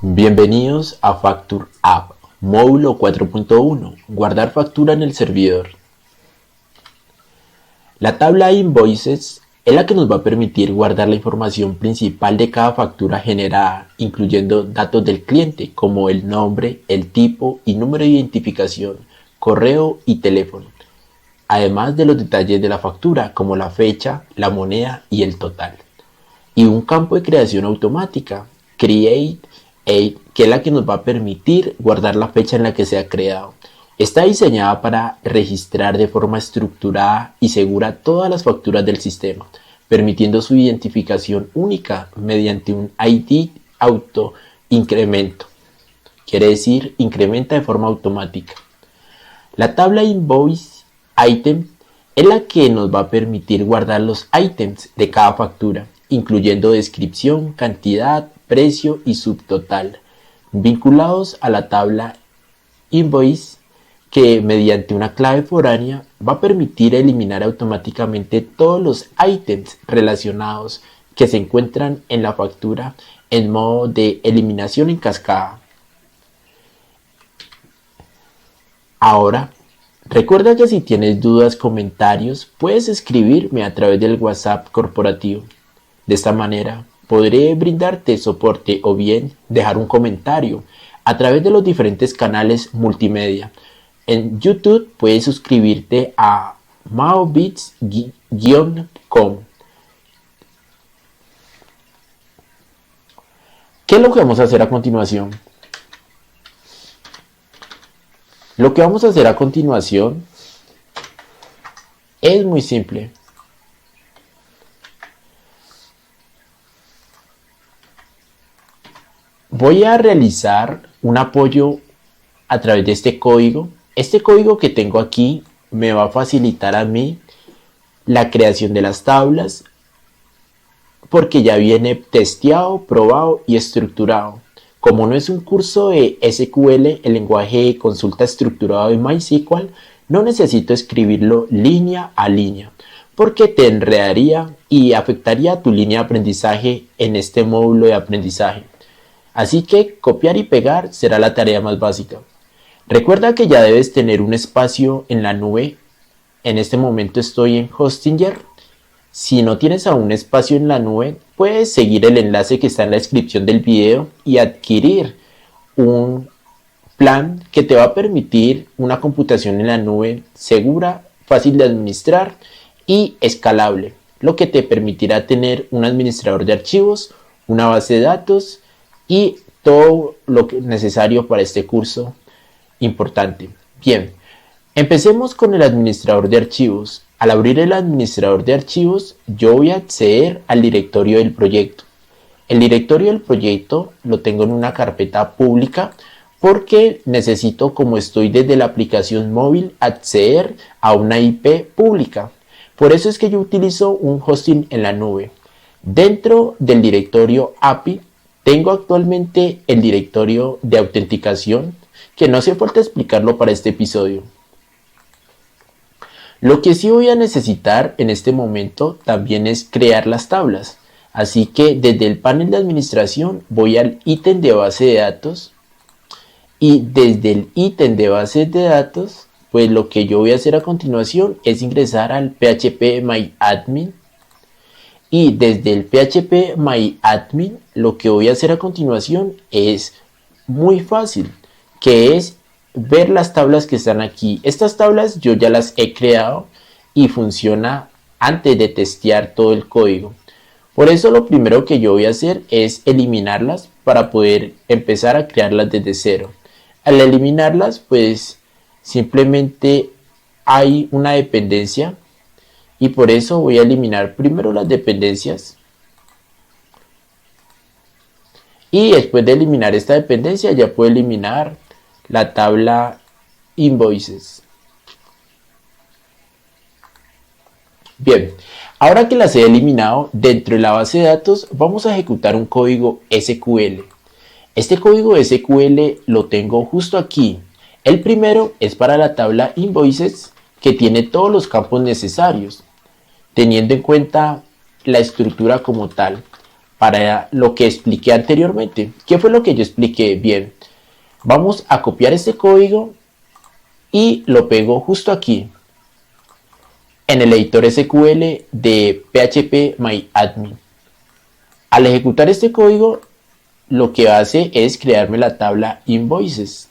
Bienvenidos a Facture App, módulo 4.1, guardar factura en el servidor. La tabla Invoices es la que nos va a permitir guardar la información principal de cada factura generada, incluyendo datos del cliente como el nombre, el tipo y número de identificación, correo y teléfono, además de los detalles de la factura como la fecha, la moneda y el total. Y un campo de creación automática, Create que es la que nos va a permitir guardar la fecha en la que se ha creado. Está diseñada para registrar de forma estructurada y segura todas las facturas del sistema, permitiendo su identificación única mediante un ID auto incremento. Quiere decir, incrementa de forma automática. La tabla Invoice Item es la que nos va a permitir guardar los ítems de cada factura, incluyendo descripción, cantidad, precio y subtotal, vinculados a la tabla Invoice, que mediante una clave foránea va a permitir eliminar automáticamente todos los ítems relacionados que se encuentran en la factura en modo de eliminación en cascada. Ahora, recuerda que si tienes dudas, comentarios, puedes escribirme a través del WhatsApp corporativo. De esta manera, podré brindarte soporte o bien dejar un comentario a través de los diferentes canales multimedia. En YouTube puedes suscribirte a maobits-com. ¿Qué es lo que vamos a hacer a continuación? Lo que vamos a hacer a continuación es muy simple. Voy a realizar un apoyo a través de este código. Este código que tengo aquí me va a facilitar a mí la creación de las tablas porque ya viene testeado, probado y estructurado. Como no es un curso de SQL, el lenguaje de consulta estructurado de MySQL, no necesito escribirlo línea a línea porque te enredaría y afectaría tu línea de aprendizaje en este módulo de aprendizaje. Así que copiar y pegar será la tarea más básica. Recuerda que ya debes tener un espacio en la nube. En este momento estoy en Hostinger. Si no tienes aún espacio en la nube, puedes seguir el enlace que está en la descripción del video y adquirir un plan que te va a permitir una computación en la nube segura, fácil de administrar y escalable, lo que te permitirá tener un administrador de archivos, una base de datos y todo lo necesario para este curso importante. Bien, empecemos con el administrador de archivos. Al abrir el administrador de archivos, yo voy a acceder al directorio del proyecto. El directorio del proyecto lo tengo en una carpeta pública porque necesito, como estoy desde la aplicación móvil, acceder a una IP pública. Por eso es que yo utilizo un hosting en la nube. Dentro del directorio API, tengo actualmente el directorio de autenticación, que no hace falta explicarlo para este episodio. Lo que sí voy a necesitar en este momento también es crear las tablas. Así que desde el panel de administración voy al ítem de base de datos. Y desde el ítem de base de datos, pues lo que yo voy a hacer a continuación es ingresar al PHP MyAdmin. Y desde el PHP MyAdmin lo que voy a hacer a continuación es muy fácil, que es ver las tablas que están aquí. Estas tablas yo ya las he creado y funciona antes de testear todo el código. Por eso lo primero que yo voy a hacer es eliminarlas para poder empezar a crearlas desde cero. Al eliminarlas, pues simplemente hay una dependencia. Y por eso voy a eliminar primero las dependencias. Y después de eliminar esta dependencia ya puedo eliminar la tabla Invoices. Bien, ahora que las he eliminado, dentro de la base de datos vamos a ejecutar un código SQL. Este código SQL lo tengo justo aquí. El primero es para la tabla Invoices, que tiene todos los campos necesarios, teniendo en cuenta la estructura como tal. para lo que expliqué anteriormente. ¿Qué fue lo que yo expliqué? Bien, vamos a copiar este código y lo pego justo aquí en el editor SQL de phpMyAdmin. Al ejecutar este código, lo que hace es crearme la tabla invoices.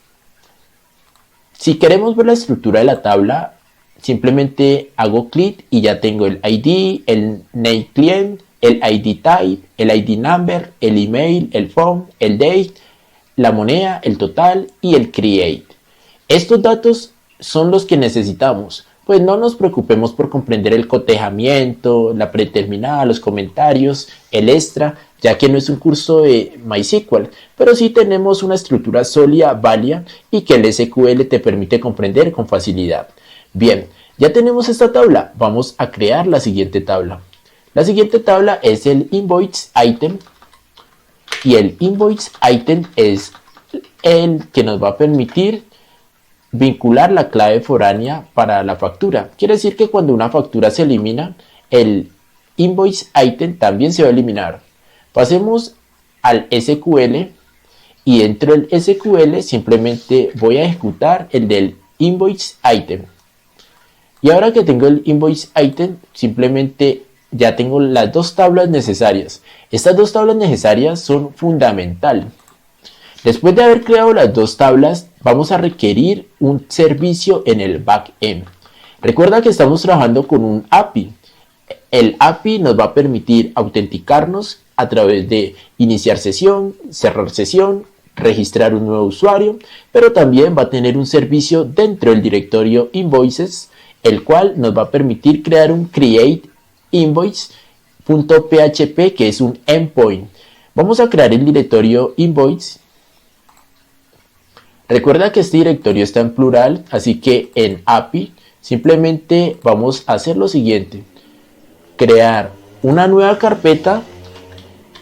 Si queremos ver la estructura de la tabla, simplemente hago clic y ya tengo el ID, el name client, el ID type, el ID number, el email, el phone, el date, la moneda, el total y el create. Estos datos son los que necesitamos, pues no nos preocupemos por comprender el cotejamiento, la predeterminada, los comentarios, el extra, ya que no es un curso de MySQL, pero sí tenemos una estructura sólida, válida y que el SQL te permite comprender con facilidad. Bien, ya tenemos esta tabla, vamos a crear la siguiente tabla. La siguiente tabla es el invoice item y el invoice item es el que nos va a permitir vincular la clave foránea para la factura. Quiere decir que cuando una factura se elimina, el invoice item también se va a eliminar. Pasemos al SQL y dentro del SQL simplemente voy a ejecutar el del invoice item. Y ahora que tengo el invoice item, simplemente ya tengo las dos tablas necesarias. Estas dos tablas necesarias son fundamentales. Después de haber creado las dos tablas, vamos a requerir un servicio en el backend. Recuerda que estamos trabajando con un API. El API nos va a permitir autenticarnos a través de iniciar sesión, cerrar sesión, registrar un nuevo usuario, pero también va a tener un servicio dentro del directorio invoices, el cual nos va a permitir crear un create invoice.php, que es un endpoint. Vamos a crear el directorio invoice. Recuerda que este directorio está en plural, así que en API simplemente vamos a hacer lo siguiente: crear una nueva carpeta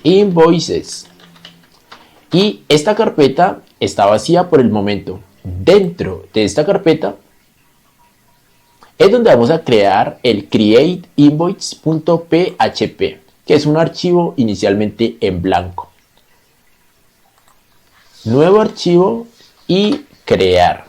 invoices, y esta carpeta está vacía por el momento. Dentro de esta carpeta es donde vamos a crear el createinvoice.php, que es un archivo inicialmente en blanco. Nuevo archivo y crear.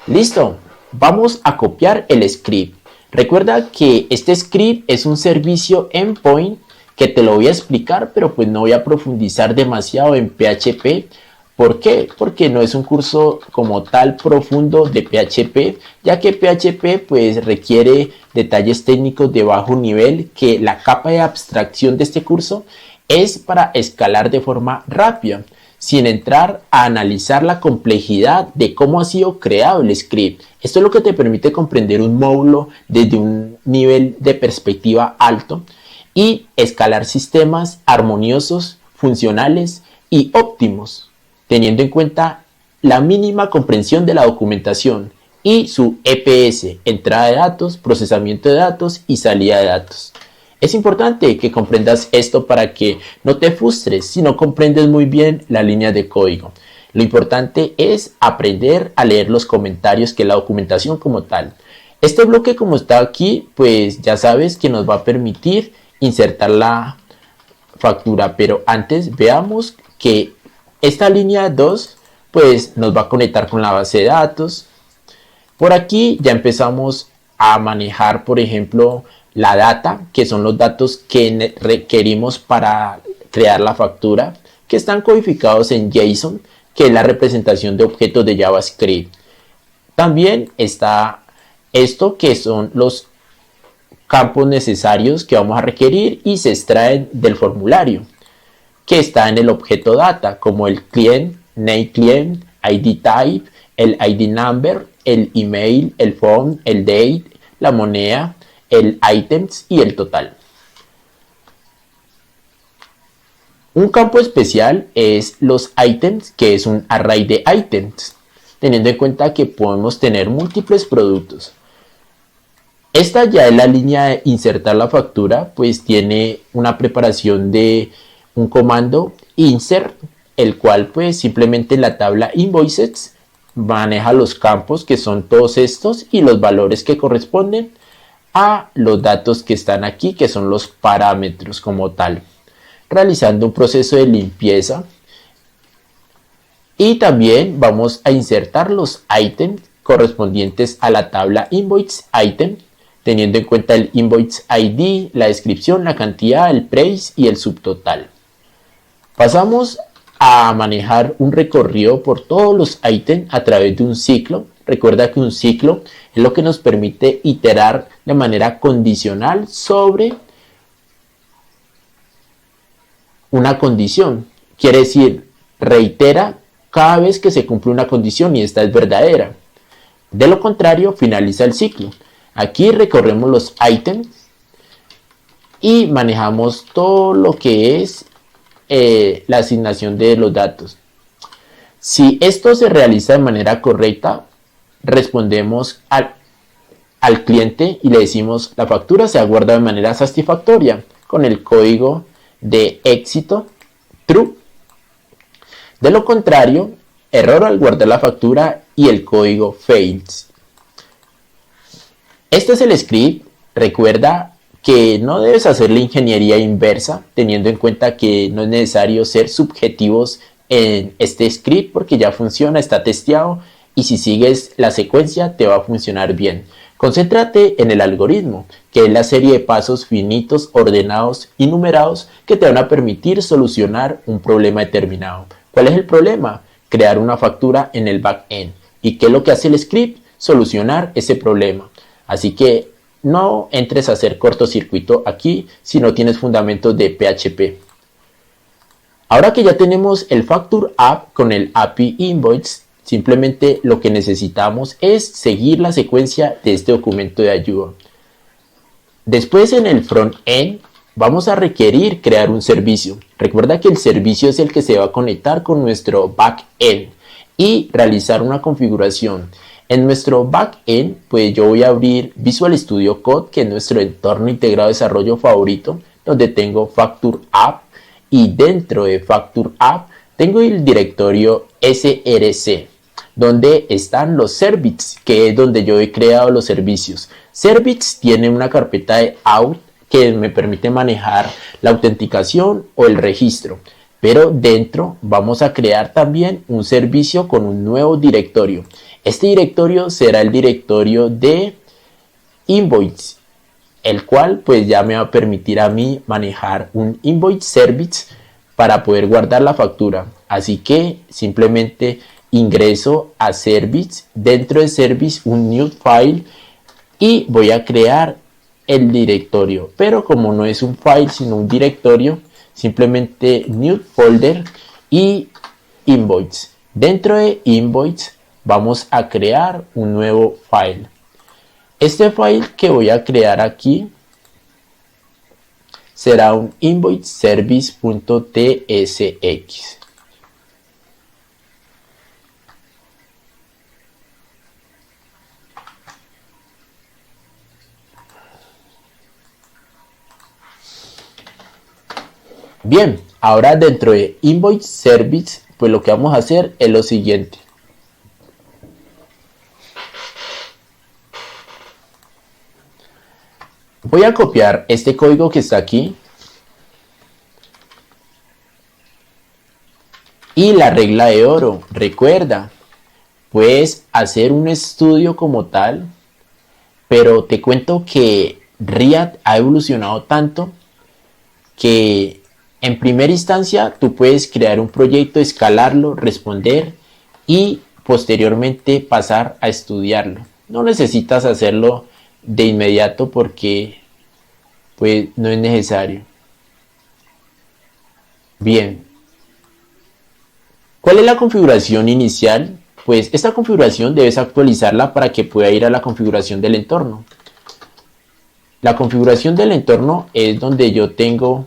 Listo, vamos a copiar el script. Recuerda que este script es un servicio endpoint que te lo voy a explicar, pero pues no voy a profundizar demasiado en PHP. ¿Por qué? Porque no es un curso como tal profundo de PHP, ya que PHP pues requiere detalles técnicos de bajo nivel, que la capa de abstracción de este curso es para escalar de forma rápida, sin entrar a analizar la complejidad de cómo ha sido creado el script. Esto es lo que te permite comprender un módulo desde un nivel de perspectiva alto y escalar sistemas armoniosos, funcionales y óptimos, teniendo en cuenta la mínima comprensión de la documentación y su EPS, entrada de datos, procesamiento de datos y salida de datos. Es importante que comprendas esto para que no te frustres si no comprendes muy bien la línea de código. Lo importante es aprender a leer los comentarios que la documentación como tal. Este bloque, como está aquí, pues ya sabes que nos va a permitir insertar la factura, pero antes veamos que esta línea 2 pues nos va a conectar con la base de datos. Por aquí ya empezamos a manejar, por ejemplo, la data, que son los datos que requerimos para crear la factura, que están codificados en JSON, que es la representación de objetos de JavaScript. También está esto, que son los campos necesarios que vamos a requerir y se extraen del formulario, que está en el objeto data, como el client, name client, ID type, el ID number, el email, el phone, el date, la moneda, el items y el total. Un campo especial es los items, que es un array de items, teniendo en cuenta que podemos tener múltiples productos. Esta ya es la línea de insertar la factura, pues tiene una preparación de un comando insert, el cual pues simplemente en la tabla invoices maneja los campos, que son todos estos, y los valores que corresponden a los datos que están aquí, que son los parámetros como tal. realizando un proceso de limpieza. Y también vamos a insertar los ítems correspondientes a la tabla invoice item, teniendo en cuenta el invoice ID, la descripción, la cantidad, el price y el subtotal. Pasamos a manejar un recorrido por todos los ítems a través de un ciclo. Recuerda que un ciclo es lo que nos permite iterar de manera condicional sobre una condición. Quiere decir, reitera cada vez que se cumple una condición y esta es verdadera. De lo contrario, finaliza el ciclo. Aquí recorremos los ítems y manejamos todo lo que es la asignación de los datos. Si esto se realiza de manera correcta, respondemos al cliente y le decimos la factura se ha guardado de manera satisfactoria con el código de éxito true. De lo contrario, error al guardar la factura y el código fails. Este es el script. Recuerda que no debes hacer la ingeniería inversa, teniendo en cuenta que no es necesario ser subjetivos en este script porque ya funciona, está testeado y si sigues la secuencia te va a funcionar bien. Concéntrate en el algoritmo, que es la serie de pasos finitos, ordenados y numerados que te van a permitir solucionar un problema determinado. ¿Cuál es el problema? Crear una factura en el backend. ¿Y qué es lo que hace el script? Solucionar ese problema. Así que no entres a hacer cortocircuito aquí si no tienes fundamentos de PHP. Ahora que ya tenemos el Facture App con el API Invoice, simplemente lo que necesitamos es seguir la secuencia de este documento de ayuda. Después en el front-end vamos a requerir crear un servicio. Recuerda que el servicio es el que se va a conectar con nuestro back-end y realizar una configuración. En nuestro back-end, pues yo voy a abrir Visual Studio Code, que es nuestro entorno integrado de desarrollo favorito, donde tengo Facture App y dentro de Facture App tengo el directorio src, donde están los services, que es donde yo he creado los servicios. Service tiene una carpeta de out que me permite manejar la autenticación o el registro, pero dentro vamos a crear también un servicio con un nuevo directorio. Este directorio será el directorio de invoice, el cual pues ya me va a permitir a mí manejar un invoice service para poder guardar la factura. Así que simplemente ingreso a service, dentro de service un new file y voy a crear el directorio, pero como no es un file sino un directorio, simplemente new folder y invoice. Dentro de invoice vamos a crear un nuevo file. Este file que voy a crear aquí será un invoiceservice.tsx. Bien, ahora dentro de Invoice Service, pues lo que vamos a hacer es lo siguiente. Voy a copiar este código que está aquí y la regla de oro. Recuerda, puedes hacer un estudio como tal, pero te cuento que React ha evolucionado tanto que en primera instancia tú puedes crear un proyecto, escalarlo, responder y posteriormente pasar a estudiarlo. No necesitas hacerlo de inmediato porque pues no es necesario. Bien, ¿cuál es la configuración inicial? Pues esta configuración debes actualizarla para que pueda ir a la configuración del entorno. La configuración del entorno es donde yo tengo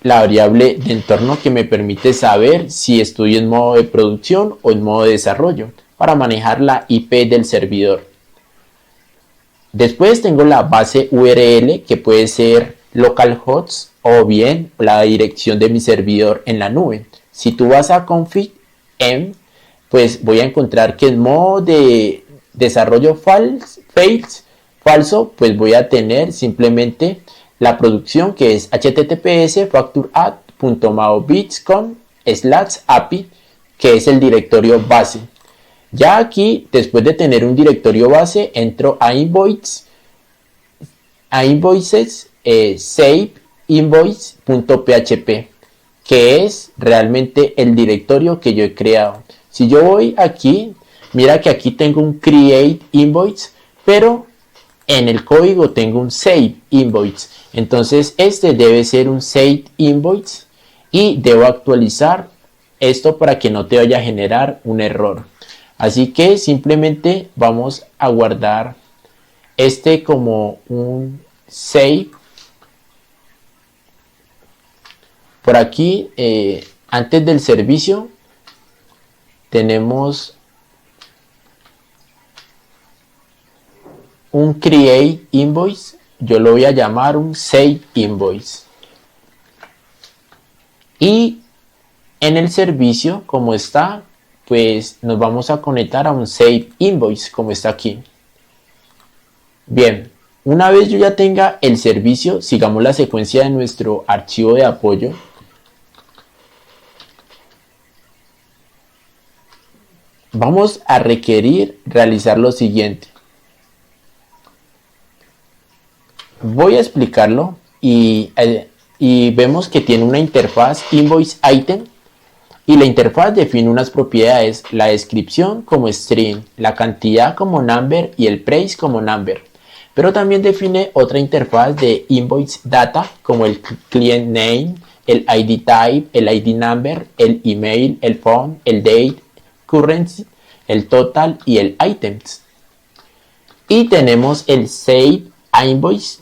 la variable de entorno que me permite saber si estoy en modo de producción o en modo de desarrollo para manejar la IP del servidor. Después tengo la base URL que puede ser localhost o bien la dirección de mi servidor en la nube. Si tú vas a config m, pues voy a encontrar que en modo de desarrollo falso, pues voy a tener simplemente la producción, que es https://factureadd.maobits.com/api, que es el directorio base. Ya aquí, después de tener un directorio base, entro a invoices, save invoice.php, que es realmente el directorio que yo he creado. Si yo voy aquí, mira que aquí tengo un create invoice, pero en el código tengo un save invoice. Entonces este debe ser un save invoice y debo actualizar esto para que no te vaya a generar un error. Así que simplemente vamos a guardar este como un save. Por aquí, antes del servicio, tenemos un create invoice. Yo lo voy a llamar un save invoice. Y en el servicio, como está, pues nos vamos a conectar a un save invoice, como está aquí. Bien, una vez yo ya tenga el servicio, sigamos la secuencia de nuestro archivo de apoyo. Vamos a requerir realizar lo siguiente. Voy a explicarlo y vemos que tiene una interfaz invoice item y la interfaz define unas propiedades, la descripción como string, la cantidad como number y el price como number. Pero también define otra interfaz de invoice data como el client name, el ID type, el ID number, el email, el phone, el date, currency, el total y el items. Y tenemos el save invoice,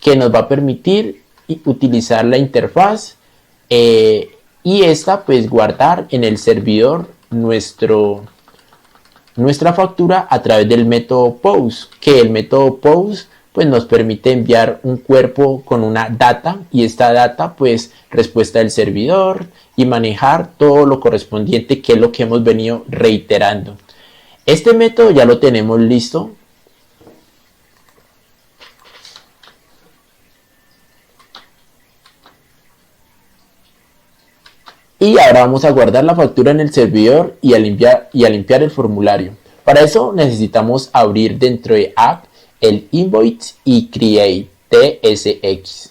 que nos va a permitir utilizar la interfaz y esta pues guardar en el servidor nuestra factura a través del método post, que el método post pues nos permite enviar un cuerpo con una data y esta data pues respuesta del servidor y manejar todo lo correspondiente, que es lo que hemos venido reiterando. Este método ya lo tenemos listo. Y ahora vamos a guardar la factura en el servidor y a limpiar el formulario. Para eso necesitamos abrir dentro de App el Invoice y Create TSX.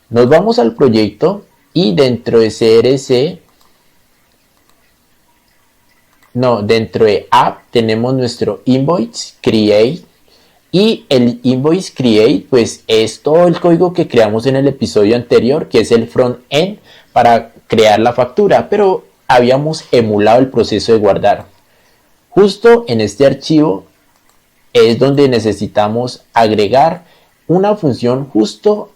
Nos vamos al proyecto y dentro de dentro de App tenemos nuestro Invoice Create. Y el Invoice Create pues es todo el código que creamos en el episodio anterior, que es el front-end para crear la factura, pero habíamos emulado el proceso de guardar. Justo en este archivo es donde necesitamos agregar una función justo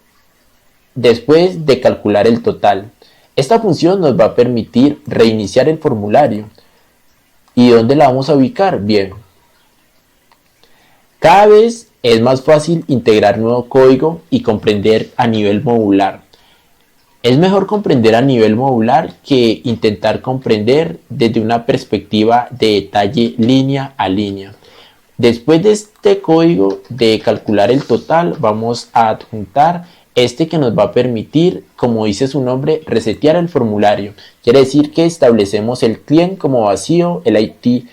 después de calcular el total. Esta función nos va a permitir reiniciar el formulario. ¿Y dónde la vamos a ubicar? Bien. Cada vez es más fácil integrar nuevo código y comprender a nivel modular. Es mejor comprender a nivel modular que intentar comprender desde una perspectiva de detalle línea a línea. Después de este código de calcular el total, vamos a adjuntar este que nos va a permitir, como dice su nombre, resetear el formulario. Quiere decir que establecemos el client como vacío, el ID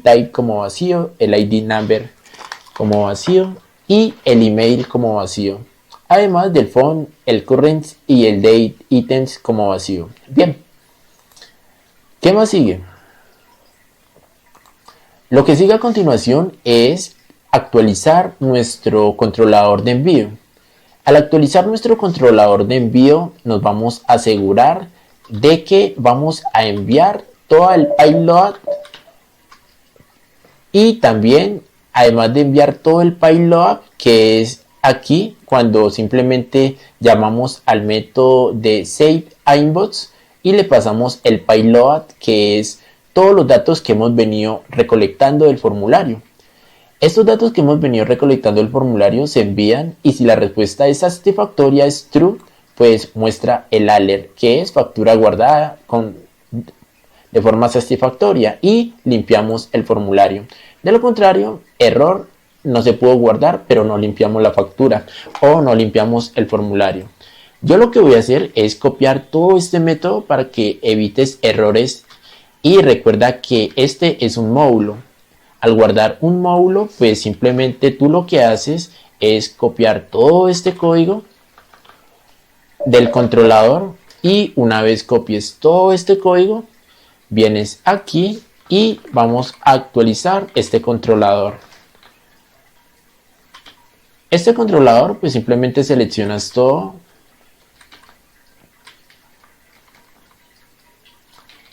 type como vacío, el ID number como vacío y el email como vacío. Además del phone, el current y el date items como vacío. Bien. ¿Qué más sigue? Lo que sigue a continuación es actualizar nuestro controlador de envío. Al actualizar nuestro controlador de envío, nos vamos a asegurar de que vamos a enviar todo el payload y también, además de enviar todo el payload, que es aquí cuando simplemente llamamos al método de save inbox y le pasamos el payload, que es todos los datos que hemos venido recolectando del formulario. Estos datos que hemos venido recolectando del formulario se envían y si la respuesta es satisfactoria, es true, pues muestra el alert, que es factura guardada de forma satisfactoria, y limpiamos el formulario. De lo contrario, error, no se pudo guardar, pero no limpiamos la factura o no limpiamos el formulario. Yo lo que voy a hacer es copiar todo este método para que evites errores y recuerda que este es un módulo. Al guardar un módulo, pues simplemente tú lo que haces es copiar todo este código del controlador y una vez copies todo este código, vienes aquí y vamos a actualizar este controlador. Este controlador, pues simplemente seleccionas todo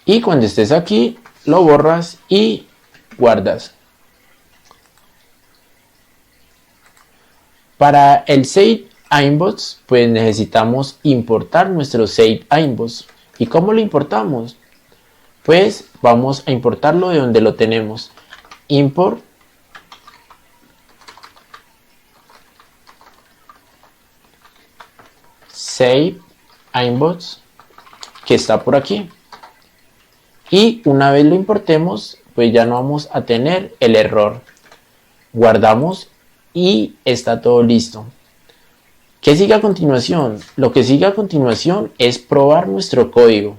y cuando estés aquí lo borras y guardas. Para el save inbox, pues necesitamos importar nuestro save inbox. ¿Y cómo lo importamos? Pues vamos a importarlo de donde lo tenemos. Import save inbox, que está por aquí. Y una vez lo importemos, pues ya no vamos a tener el error. Guardamos y está todo listo. ¿Qué sigue a continuación? Lo que sigue a continuación es probar nuestro código.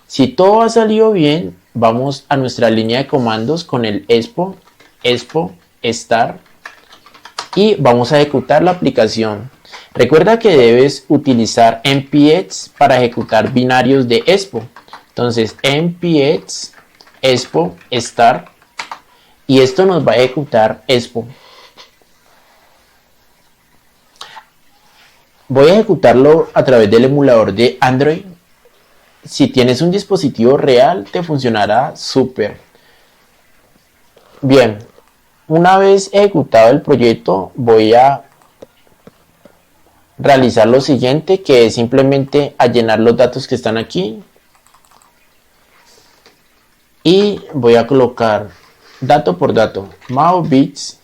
Si todo ha salido bien, vamos a nuestra línea de comandos con el expo start y vamos a ejecutar la aplicación. Recuerda que debes utilizar npx para ejecutar binarios de expo. Entonces npx expo start y esto nos va a ejecutar expo. Voy a ejecutarlo a través del emulador de Android. Si tienes un dispositivo real, te funcionará súper bien. Una vez ejecutado el proyecto, voy a realizar lo siguiente, que es simplemente a llenar los datos que están aquí. Y voy a colocar dato por dato, MaoBits.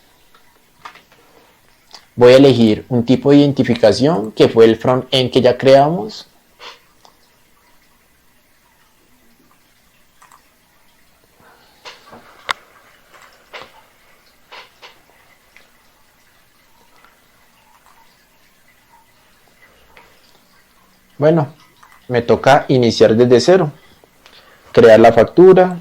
Voy a elegir un tipo de identificación que fue el front-end que ya creamos. Bueno, me toca iniciar desde cero. Crear la factura.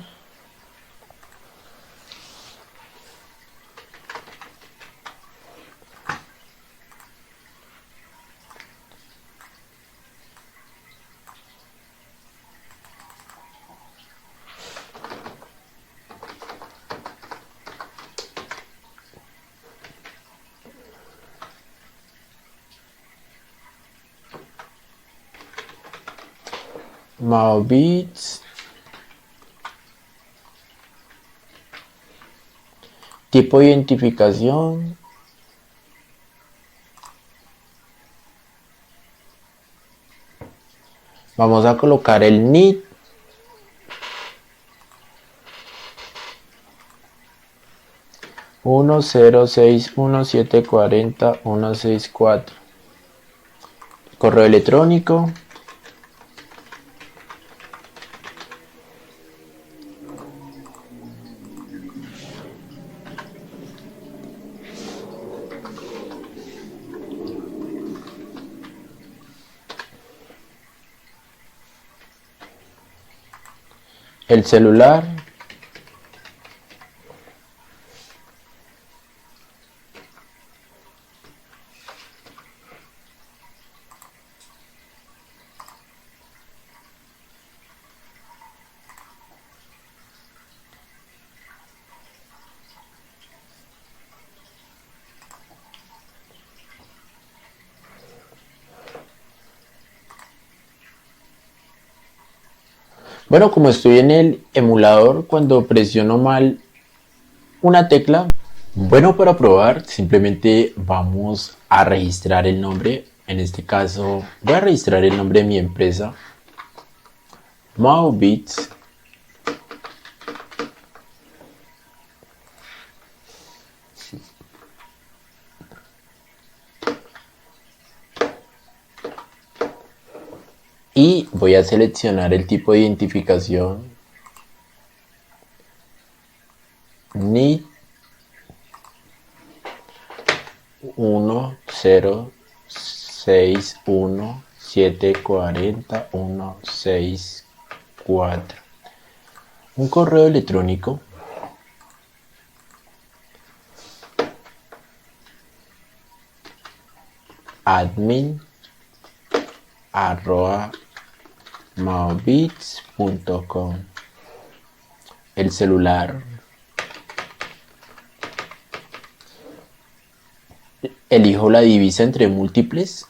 MaoBits. Tipo de identificación. Vamos a colocar el NID. Uno cero seis uno siete cuarenta uno seis cuatro. Correo electrónico. El celular. Bueno, como estoy en el emulador, cuando presiono mal una tecla, bueno, para probar simplemente vamos a registrar el nombre. En este caso voy a registrar el nombre de mi empresa, MaoBits. Y voy a seleccionar el tipo de identificación, NID. 1061740164. Un correo electrónico admin@maobits.com. El celular, elijo la divisa entre múltiples,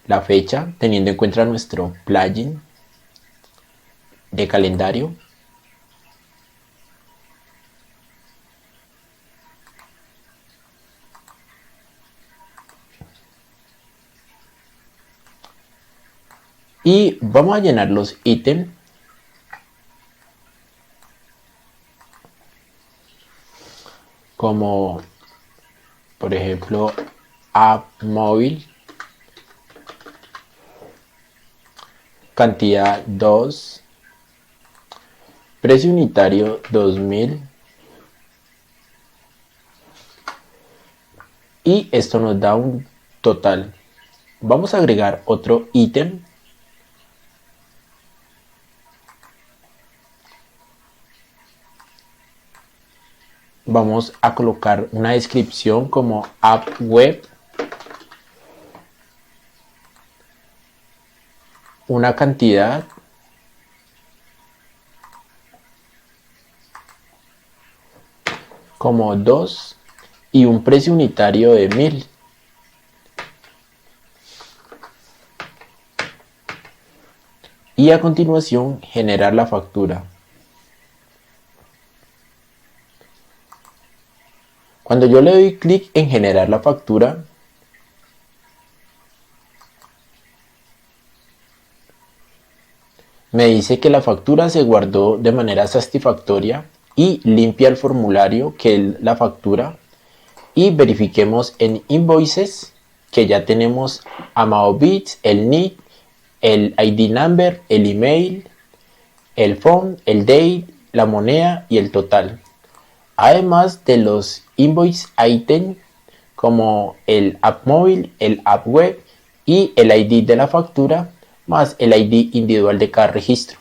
la fecha teniendo en cuenta nuestro plugin de calendario, y vamos a llenar los ítems como por ejemplo app móvil, cantidad 2, precio unitario 2000, y esto nos da un total. Vamos a agregar otro ítem vamos a colocar una descripción como app web, una cantidad, como 2 y un precio unitario de 1000. Y a continuación generar la factura. Cuando yo le doy clic en generar la factura, me dice que la factura se guardó de manera satisfactoria y limpia el formulario que es la factura, y verifiquemos en Invoices que ya tenemos Amaobits, el NID, el ID number, el email, el phone, el date, la moneda y el total. Además de los invoice items como el app móvil, el app web y el ID de la factura, más el ID individual de cada registro.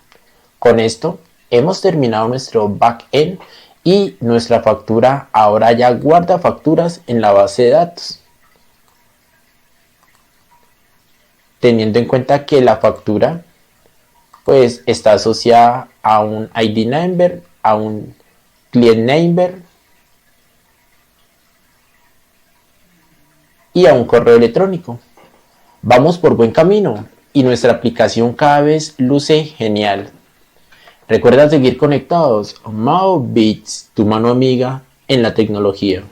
Con esto hemos terminado nuestro backend y nuestra factura ahora ya guarda facturas en la base de datos, teniendo en cuenta que la factura pues está asociada a un ID number, a un client number y a un correo electrónico. Vamos por buen camino y nuestra aplicación cada vez luce genial. Recuerda seguir conectados. Maobits, tu mano amiga en la tecnología.